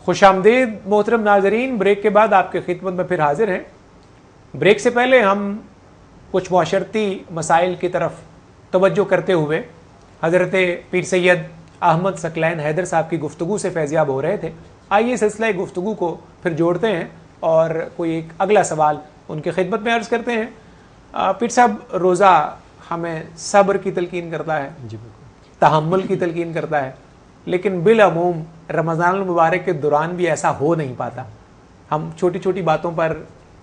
खुश आमदीद मोहतरम नाजरीन, ब्रेक के बाद आपके खिदमत में फिर हाजिर हैं। ब्रेक से पहले हम कुछ माशरती मसाइल की तरफ तवज्जो करते हुए हज़रत पीर सैयद अहमद सकलैन हैदर साहब की गुफ्तगू से फैज़याब हो रहे थे। आइए सिलसिला गुफ्तगू को फिर जोड़ते हैं और कोई एक अगला सवाल उनकी खिदमत में अर्ज़ करते हैं। पीर साहब, रोज़ा हमें सब्र की तलकीन करता है, तहम्मुल की तलकीन करता है, लेकिन बिलअमूम रमज़ान मुबारक के दौरान भी ऐसा हो नहीं पाता। हम छोटी छोटी बातों पर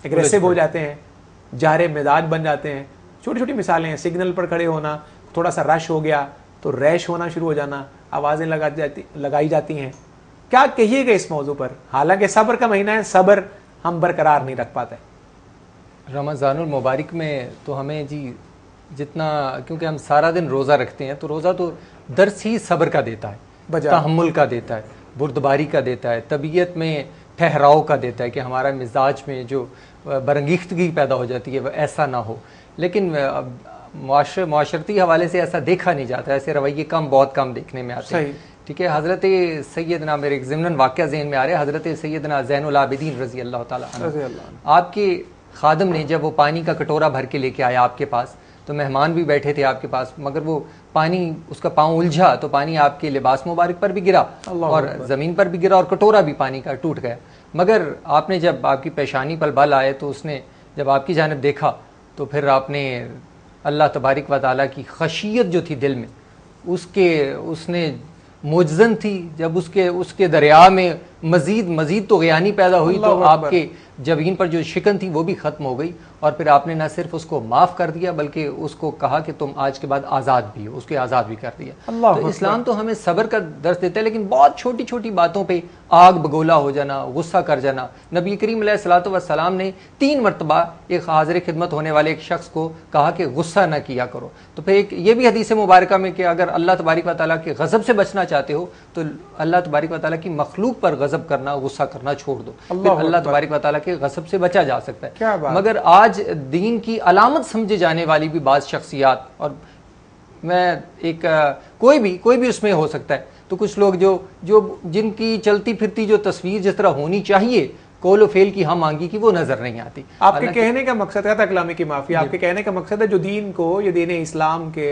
एग्रेसिव हो जाते हैं, जारे मिजाज बन जाते हैं। छोटी छोटी मिसालें हैं, सिग्नल पर खड़े होना, थोड़ा सा रश हो गया तो रैश होना शुरू हो जाना, आवाज़ें लगाई जाती हैं। क्या कहिएगा इस मौजू पर? हालांकि सब्र का महीना है, सब्र हम बरकरार नहीं रख पाते। रमज़ानुल मुबारक में तो हमें जी जितना, क्योंकि हम सारा दिन रोज़ा रखते हैं, तो रोज़ा तो दर्स ही सब्र का देता है, तहम्मुल का देता है, बुर्दबारी का देता है, तबीयत में ठहराव का देता है कि हमारा मिजाज में जो बरंगीख्तगी पैदा हो जाती है वह ऐसा ना हो। लेकिन माशरती हवाले से ऐसा देखा नहीं जाता, ऐसे रवैये बहुत कम देखने में आते हैं। ठीक है, हज़रत सैयदना, मेरे एक ज़िमनन वाक़या ज़हन में आ रहा है, हज़रत सैयदना ज़ैनुल आबिदीन रज़ी अल्लाह ताला अन्हु, आपके खादम ने जब वो पानी का कटोरा भर के लेके आया आपके पास, तो मेहमान भी बैठे थे आपके पास, मगर वो पानी, उसका पाँव उलझा तो पानी आपके लिबास मुबारक पर भी गिरा और ज़मीन पर भी गिरा और कटोरा भी पानी का टूट गया। मगर आपने जब आपकी पेशानी पर बल आए तो उसने जब आपकी जानिब देखा तो फिर आपने अल्लाह तबारिक व तआला की खशियत जो थी दिल में, उसने मुजज़न थी। जब उसके दरिया में मज़ीद तो ग़यानी पैदा हुई तो आपके जबीन पर जो शिकन थी वो भी ख़त्म हो गई। और फिर आपने ना सिर्फ उसको माफ़ कर दिया बल्कि उसको कहा कि तुम आज के बाद आज़ाद भी हो, उसके आज़ाद भी कर दिया। तो इस्लाम तो हमें सब्र का दर्स देता है, लेकिन बहुत छोटी छोटी बातों पे आग बगोला हो जाना, गुस्सा कर जाना। नबी करीम अलैहिस्सलातु वस्सलाम ने 3 मरतबा एक हाज़िर खिदमत होने वाले एक शख्स को कहा कि गुस्सा न किया करो। तो फिर एक ये भी हदीस मुबारक में कि अगर अल्लाह तबारिक व तआला के गज़ब से बचना चाहते हो तो अल्लाह तबारिक व तआला की मखलूक पर गज़ब करना, गुस्सा करना छोड़ दो, फिर अल्लाह तबारिक व तआला के गज़ब से बचा जा सकता है। मगर आज दीन की अलामत समझे जाने वाली भी बाज़ शख्सियात, और मैं एक कोई भी उसमें हो सकता है, तो कुछ लोग जो जिनकी चलती फिरती जो तस्वीर जिस तरह होनी चाहिए कौल फेल की हम मांगी की, वो नजर नहीं आती। आपके कहने का मकसद है, कलामी की माफी, आपके कहने का मकसद है जो दीन को, ये दीन इस्लाम के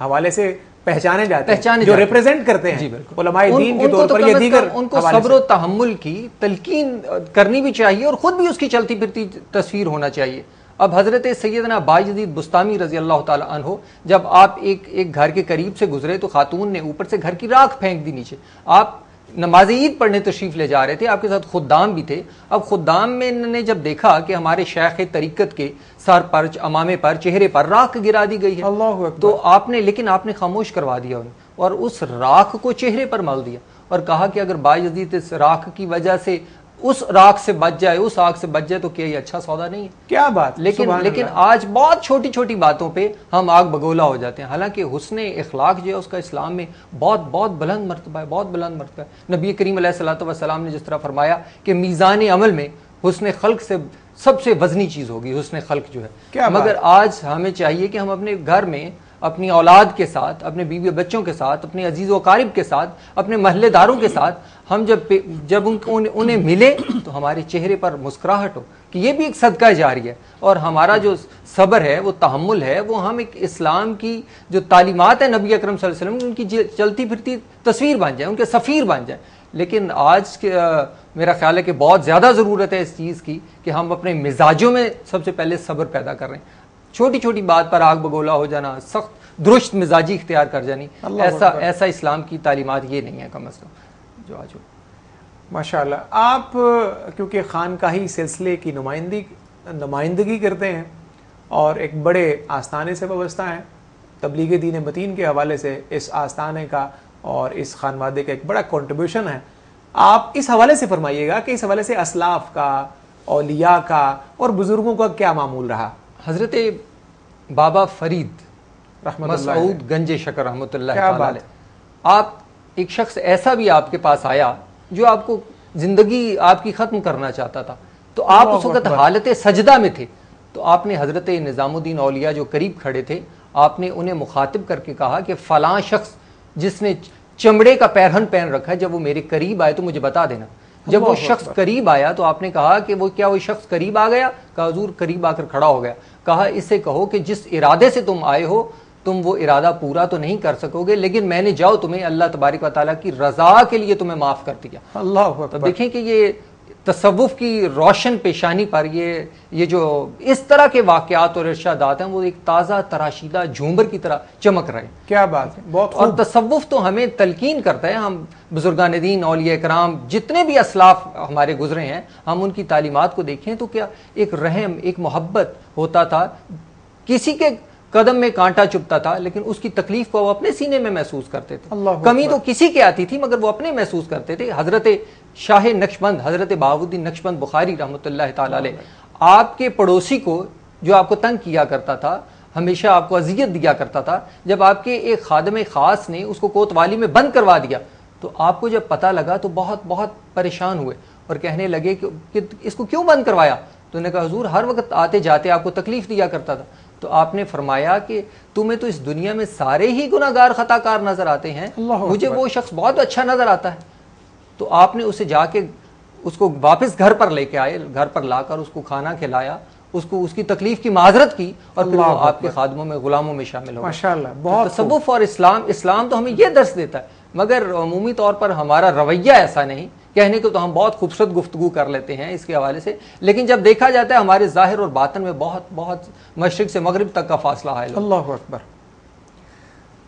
हवाले से पहचाने जाते हैं, जो रिप्रेजेंट करते हैं उलमाए दीन के तौर पर, ये दीगर उनको सब्र और तहम्मुल की तलकीन करनी भी चाहिए और खुद भी उसकी चलती फिरती तस्वीर होना चाहिए। अब हज़रत सैयदना बायज़ीद बुस्तामी रज़ी अल्लाह ताला अन्हो, जब आप एक घर के करीब से गुजरे तो खातून ने ऊपर से घर की राख फेंक दी नीचे। आप नमाज ईद पढ़ने तशरीफ़ ले जा रहे थे, आपके साथ खुद्दाम भी थे। अब खुद्दाम में ने जब देखा कि हमारे शेख तरीक़त के सर पर, अमामे पर, चेहरे पर राख गिरा दी गई है, तो आपने खामोश करवा दिया उन्हें और उस राख को चेहरे पर मल दिया और कहा कि अगर बायज़ीद इस राख की वजह से उस राख से बच जाए, उस आग से बच जाए तो क्या ये अच्छा सौदा नहीं है? क्या बात। लेकिन आज बहुत छोटी छोटी बातों पे हम आग बगोला हो जाते हैं। हालांकि हुस्ने इखलाक जो है उसका इस्लाम में बहुत बुलंद मर्तबा है, बहुत बुलंद मर्तबा है। नबी करीम अलैहिस्सलातु वस्सलाम ने जिस तरह फरमाया कि मीज़ान अमल में हुस्ने खल्क से सबसे वजनी चीज़ होगी हुस्ने खल्क जो है। मगर आज हमें चाहिए कि हम अपने घर में अपनी औलाद के साथ, अपने बीवी बच्चों के साथ, अपने अजीज़ व क़ारिब के साथ, अपने महल्लेदारों के साथ हम जब उन्हें मिले तो हमारे चेहरे पर मुस्कुराहट हो, कि ये भी एक सदका जारी है। और हमारा जो सब्र है, वो तहम्मुल है, वो हम एक इस्लाम की जो तालीमात है नबी अकरम सल्लल्लाहु अलैहि वसल्लम, उनकी चलती फिरती तस्वीर बन जाए, उनके सफ़ीर बन जाए। लेकिन आज के मेरा ख्याल है कि बहुत ज़्यादा ज़रूरत है इस चीज़ की कि हम अपने मिजाजों में सबसे पहले सब्र पैदा कर रहे हैं। छोटी छोटी बात पर आग बगोला हो जाना, सख्त दुरुस्त मिजाजी इख्तियार कर जानी, ऐसा इस्लाम की तालीमात ये नहीं है कम अज़ कम जो आज हो। माशाअल्लाह, आप क्योंकि खानकाही सिलसिले की नुमाइंदगी करते हैं और एक बड़े आस्थाने से वाबस्ता हैं, तबलीग दीन मतीन के हवाले से इस आस्थाने का और इस खानवादे का एक बड़ा कंट्रीब्यूशन है। आप इस हवाले से फरमाइएगा कि इस हवाले से असलाफ का, औलिया का और बुजुर्गों का क्या मामूल रहा? हज़रत बाबा फरीद मसऊद गंजे शकर रहमतुल्लाह अलैह, आप एक शख्स ऐसा भी आपके पास आया जो आपको जिंदगी आपकी ख़त्म करना चाहता था, तो आप उस वक्त हालत सजदा में थे, तो आपने हज़रत निज़ामुद्दीन औलिया जो करीब खड़े थे, आपने उन्हें मुखातिब करके कहा कि फ़लाँ शख्स जिसने चमड़े का पैरहन पहन रखा है, जब वो मेरे करीब आए तो मुझे बता देना। جب وہ شخص قریب آیا تو آپ نے کہا کہ وہ کیا وہ شخص قریب آ گیا؟ کہا حضور قریب آ کر کھڑا ہو گیا. کہا اس سے کہو کہ جس ارادے سے تم آئے ہو تم وہ ارادہ پورا تو نہیں کر سکو گے، لیکن میں نے جاؤ تمہیں اللہ تبارک و تعالیٰ کی رضا کے لیے تمہیں معاف کر دیا. اللہ تو دیکھیں کہ یہ تصوف کی روشن پیشانی پر یہ جو اس طرح کے واقعات اور ارشادات ہیں وہ ایک تازہ تراشیدہ جھومر کی طرح چمک رہے ہیں. کیا بات ہے، بہت اور تصوف تو ہمیں تلقین کرتا ہے. ہم بزرگان دین، اولیاء کرام، جتنے بھی اسلاف ہمارے گزرے ہیں، ہم ان کی تعلیمات کو دیکھیں تو کیا ایک رحم، ایک محبت ہوتا تھا. کسی کے قدم میں کانٹا چبھتا تھا لیکن اس کی تکلیف کو وہ اپنے سینے میں محسوس کرتے تھے. کمی تو کسی کے آتی تھی مگر وہ اپنے محسوس کرتے تھے. حضرت شاہ نقشبند، حضرت بہاؤالدین نقشبند بخاری رحمۃ اللہ تعالی علیہ، آپ کے پڑوسی کو جو آپ کو تنگ کیا کرتا تھا، ہمیشہ آپ کو اذیت دیا کرتا تھا، جب آپ کے ایک خادم خاص نے اس کو کوتوالی میں بند کروا دیا تو آپ کو جب پتہ لگا تو بہت بہت پریشان ہوئے اور کہنے لگے کہ اس کو کیوں بند کروایا؟ تو انہوں نے کہا حضور ہر وقت آتے جاتے آپ کو تکلیف دیا کرتا تھا. تو آپ نے فرمایا کہ تمہیں تو اس دنیا میں سارے ہی گناہ گار خطا کار نظر آتے ہیں، مجھے وہ شخص بہت اچھا نظر آتا ہے. تو آپ نے اسے جا کے اس کو واپس گھر پر لے کے آئے، گھر پر لا کر اس کو کھانا کھلایا، اس کو اس کی تکلیف کی معذرت کی اور پھر وہ آپ کے خادموں میں غلاموں میں شامل ہو. ماشاءاللہ. بہت تصوف اور اسلام تو ہمیں یہ درس دیتا ہے مگر عمومی طور پر ہمارا رویہ ایسا نہیں. کہنے کو تو ہم بہت خوبصورت گفتگو کر لیتے ہیں اس کے حوالے سے، لیکن جب دیکھا جاتا ہے ہمارے ظاہر اور باطن میں بہت بہت مشرق سے مغرب تک کا فاصلہ ہے. اللہ اکبر.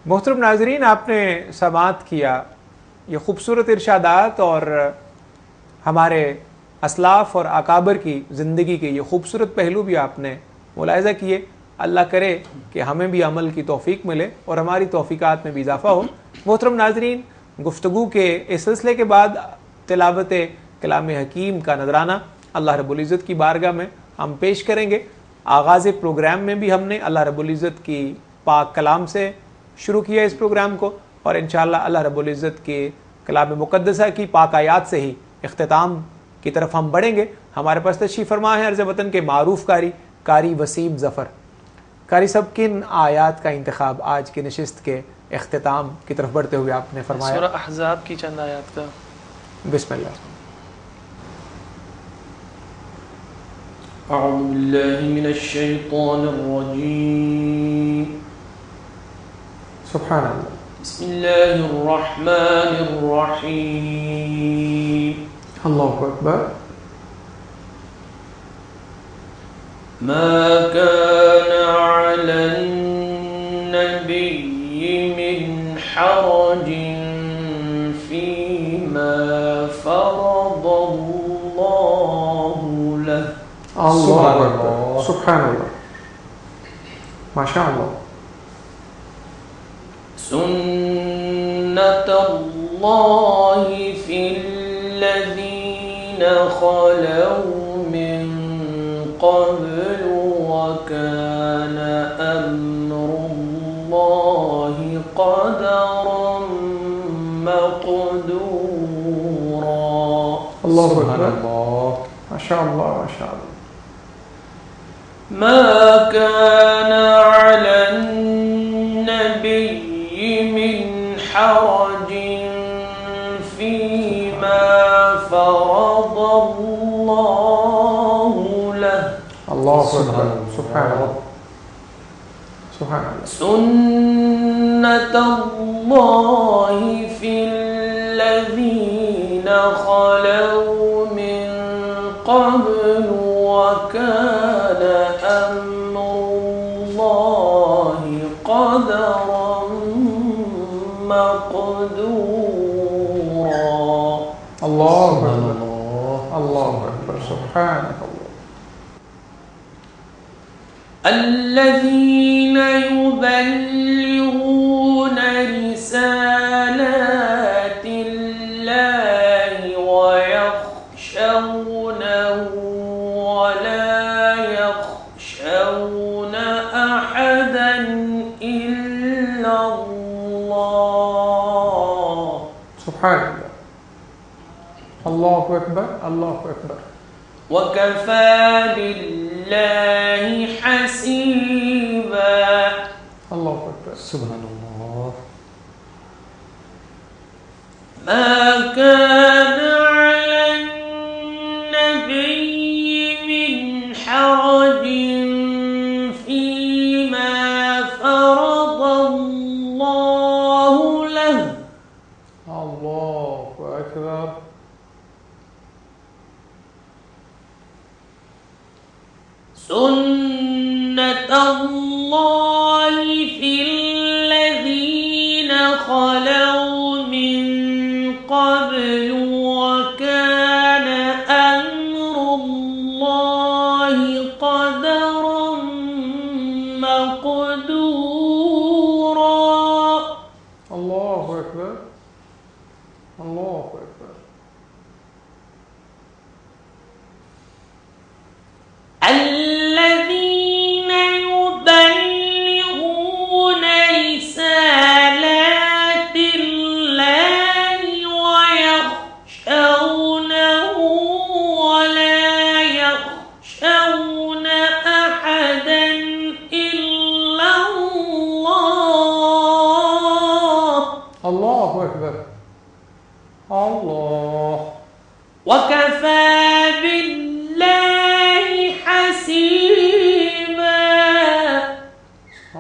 محترم ناظرین، آپ نے سماعت کیا یہ خوبصورت ارشادات اور ہمارے اسلاف اور اکابر کی زندگی کے یہ خوبصورت پہلو بھی آپ نے ملاحظہ کیے. اللہ کرے کہ ہمیں بھی عمل کی توفیق ملے اور ہماری توفیقات میں بھی اضافہ ہو. محترم ناظرین، گفتگو کے اس سلسلے کے بعد تلاوت کلام حکیم کا نذرانہ اللہ رب العزت کی بارگاہ میں ہم پیش کریں گے. آغاز پروگرام میں بھی ہم نے اللہ رب العزت کی پاک کلام سے شروع کیا اس پروگرام کو اور انشاءاللہ اللہ رب العزت کے کلام مقدسہ کی پاک آیات سے ہی اختتام کی طرف ہم بڑھیں گے. ہمارے پاس تشریف فرما ہے عرض وطن کے معروف قاری وسیم ظفر. قاری صاحب، کن آیات کا انتخاب آج کی نشست کے اختتام کی طرف بڑھتے ہوئے آپ نے فرمایا؟ سورہ احزاب کی چند آیات کا. بسم اللہ. اعوذ باللہ من الشیطان الرجیم. سبحان اللہ. بسم اللہ الرحمن الرحیم. اللہ اکبر. ما كان على النبي من حرج فيما فرض الله له. اللہ اکبر. سبحان اللہ. ماشاء اللہ. سنة الله في الذين خلوا من قبل وكان أمر الله قدرا مقدورا. اللہ اکبر. ماشاء اللہ. ماشاء اللہ. ما كان على النبي من حرج فيما فرض الله له. اللہ اکبر. سبحان اللہ. سبحان اللہ. سنة الله في الذين خلوا من قبل وكان أمر الله قدرا مقدورا. اللہ اکبر. اللہ اکبر. سبحان اللہ. الذين يبلغون رسالات الله ويخشونه ولا يخشون أحدا إلا الله. سبحان اللہ. اللہ اکبر. اللہ اکبر. وكفى بالله حسيبا. اللہ اکبر. سبحان اللہ. ما كان على حرج فيما فرض الله له. الله أكبر. سنة الله في الذين خلوا من قبل وكان أمر الله قدرا مقدورا. الله أكبر. الله أكبر. الذين يبلغون رسالات الله ويخشونه ولا يخشون أحدا إلا الله. الله أكبر. الله. وكفى بالله حسيبا.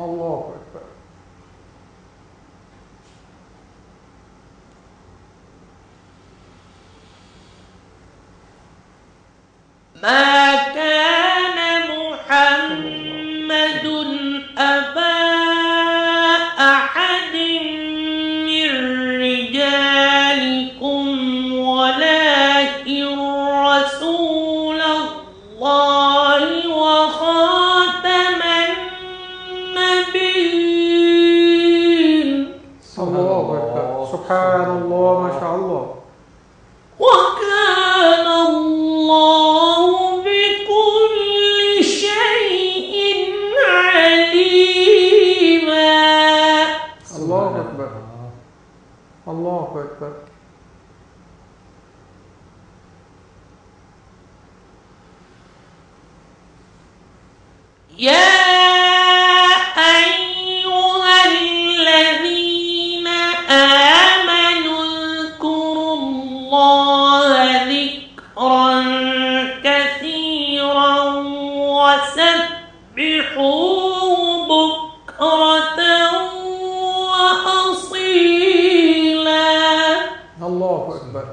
الله أكبر. ما كان محمد أبا أحد من رجالكم ولكن رسول الله وخاتم النبيين. الله أكبر. سبحان الله ما شاء الله. وكان الله بكل شيء عليما. الله أكبر. الله أكبر. يا أيها الذين آمنوا اذكروا الله ذكرا كثيرا وسبحوه بكرة وأصيلا. الله أكبر.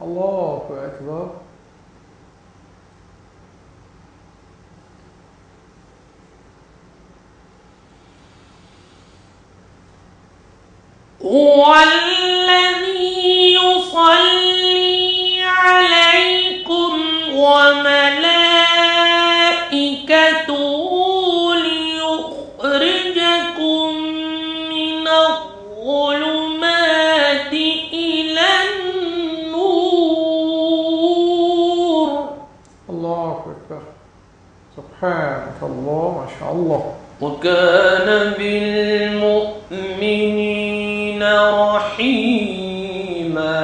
الله أكبر. هو الذي يصلي عليكم وملائكته ليخرجكم من الظلمات إلى النور. الله أكبر. سبحانك الله ما شاء الله. وكان بالمؤمنين رحيما.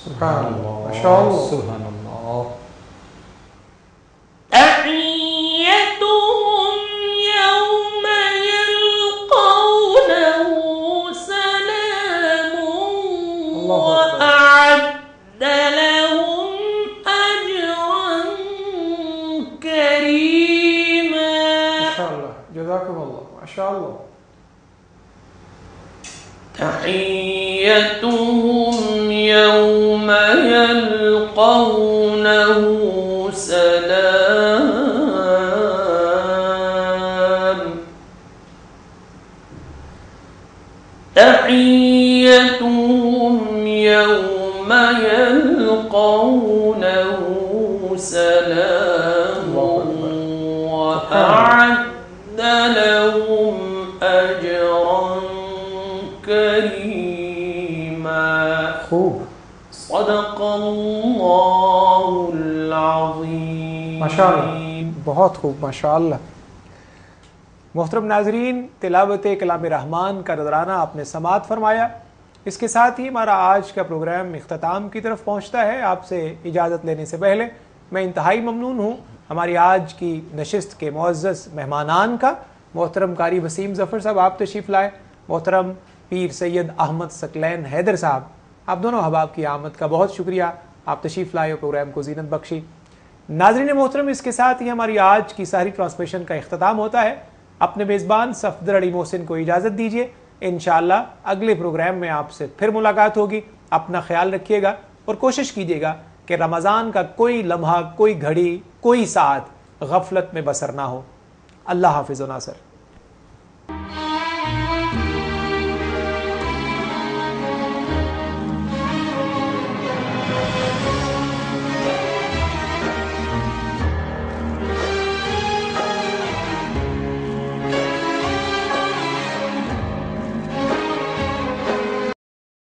سبحان الله ما شاء الله. سبحان الله. تحيتهم يوم يلقونه سلام وأعد لهم أجرا كريما. ما شاء الله. جزاكم الله ما شاء الله. تحيتهم يوم يلقونه سلام. تحيتهم يوم يلقونه سلام وأعد لهم أجرا كريما. خوب. صدق الله العظیم. ماشاء اللہ، بہت خوب، ماشاء اللہ. محترم ناظرین، تلاوت کلام رحمان کا نذرانہ آپ نے سماعت فرمایا. اس کے ساتھ ہی ہمارا آج کا پروگرام اختتام کی طرف پہنچتا ہے. آپ سے اجازت لینے سے پہلے میں انتہائی ممنون ہوں ہماری آج کی نشست کے معزز مہمانان کا. محترم قاری وسیم ظفر صاحب آپ تشریف لائے، محترم پیر سید احمد ثقلین حیدر صاحب، آپ دونوں احباب کی آمد کا بہت شکریہ. آپ تشریف لائے اور پروگرام کو زینت بخشی. ناظرین محترم، اس کے ساتھ ہی ہماری آج کی ساری ٹرانسمیشن کا اختتام ہوتا ہے۔ اپنے میزبان صفدر علی محسن کو اجازت دیجیے، انشاءاللہ اگلے پروگرام میں آپ سے پھر ملاقات ہوگی۔ اپنا خیال رکھیے گا اور کوشش کیجیے گا کہ رمضان کا کوئی لمحہ، کوئی گھڑی، کوئی ساعت غفلت میں بسر نہ ہو۔ اللہ حافظ و ناصر۔